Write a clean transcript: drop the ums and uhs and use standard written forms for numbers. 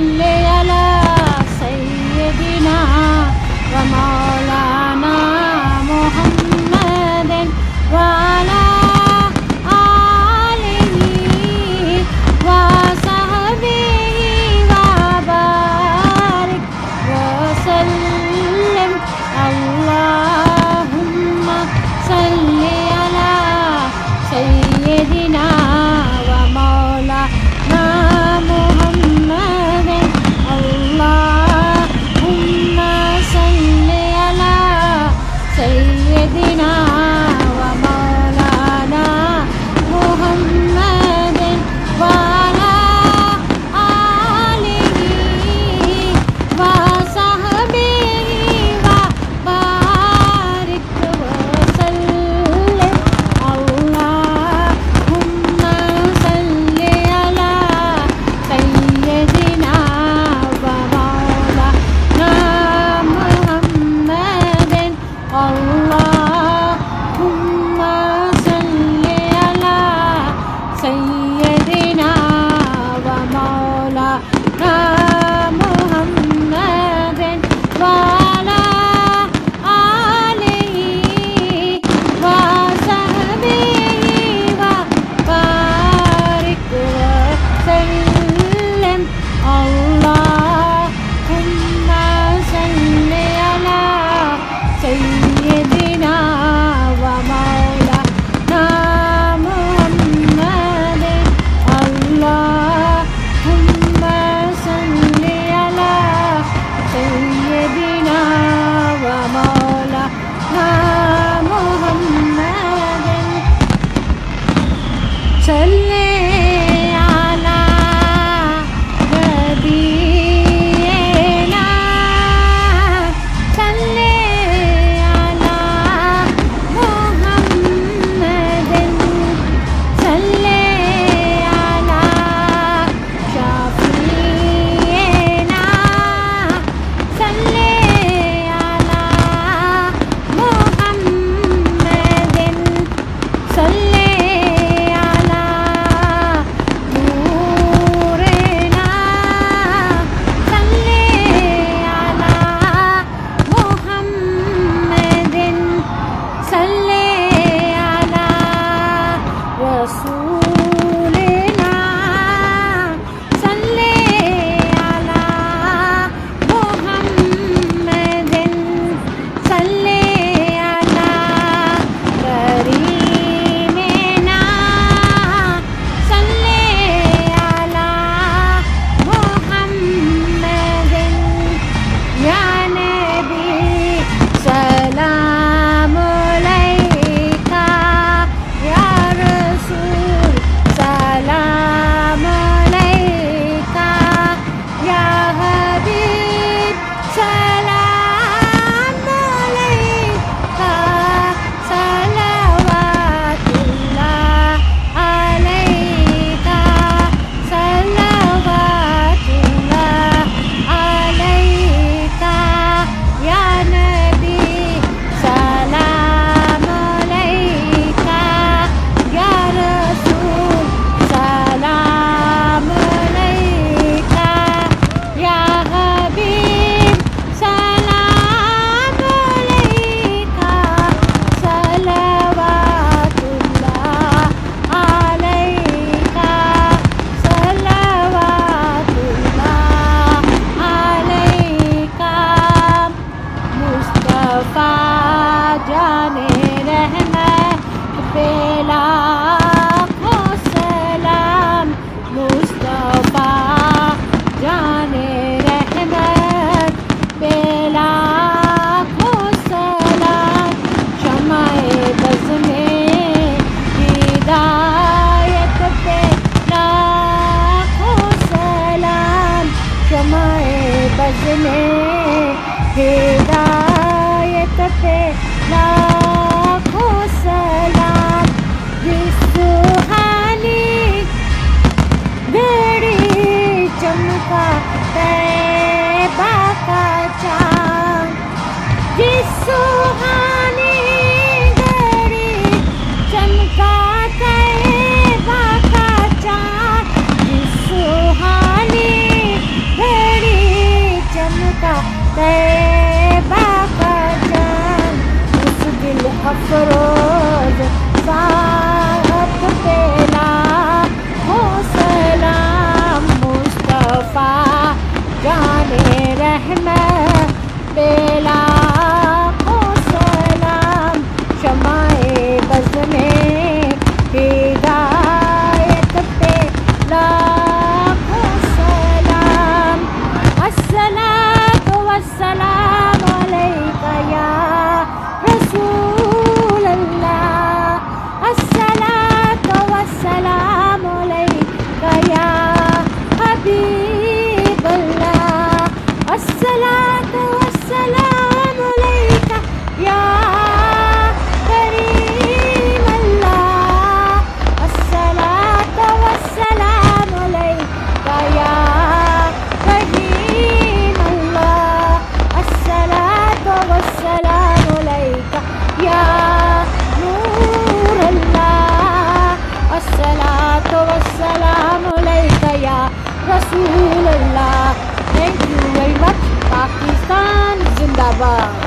सल्ले अला सय्यदिना व मौलाना मुहम्मदिन व अला आलिहि व सहबिहि व बारिक व सल्लिम अल्लाहुम्मा सल्ली अला सय्यदिना व मौलाना मुहम्मदिन अल्लाहुम्मा सल्ली अला सय्यदिना व मौलाना मुहम्मदिन व अला आलिहि व सहबिहि व बारिक व सल्लिम अल्लाहुम्मा सल्ली अला सय्यदिना व मौलाना मुहम्मदिन अल्लाहुम्मा सल्ली अला सय्यदिना व मौलाना मुहम्मदिन व अला आलिहि व सहबिहि व बारिक व सल्लिम अल्लाहुम्मा सल्ली अला सय्यदिना व मौलाना मुहम्मदिन अल्लाहुम्मा सल्ली अला सय्यदिना व मौलाना मुहम्मदिन सल्ले अला नबीना सल्ले अला मुहम्मदिन सल्ले अला शफीना सल्ले अला मुहम्मदिन सल्ले अला नूरना सल्ले अला मुहम्मदिन सल्ले अला रसूलना सल्ले अला मुहम्मदिन सल्ले अला करीमना सल्ले अला मुहम्मदिन या नबी सलाम अलैका या रसूल सलाम अलैका या हबीब सलाम अलैका सलवातुल्लाह अलैका सलवातुल्लाह अलैका या नबी सलाम अलैका या रसूल सलाम अलैका या हबीब सलाम अलैका सलवातुल्लाह अलैका सलवातुल्लाह अलैका मुस्तफा जाने रहमत पे लाखों सलाम मुस्तफा जाने रहमत पे लाखों सलाम शमाए बज़ में हिदायत पे लाखों सलाम शमाए बज़ में हिदायत पे लाखों सलाम जिस सुहानी घड़ी चमका तैबा का चाँद जिस सुहानी घड़ी चमका तैबा का चाँद जिस सुहानी रहमत बेला को सलाम शमाए बज़ में हिदायत पे लाखों सलाम अस्सलातु वस्सलामु अलैका या रसूल अल्लाह अस्सलातु वस्सलामु अलैका या हबीब अल्लाह अस्सलातु वस्सलामु अलैका या करीम अल्लाह अस्सलातु वस्सलामु अलैका या रहीम अल्लाह अस्सलातु वस्सलामु अलैका या नूर अल्लाह अस्सलातु वस्सलामु अलैका या रसूल अल्लाह। Thank you very much. Pakistan जिंदाबाद।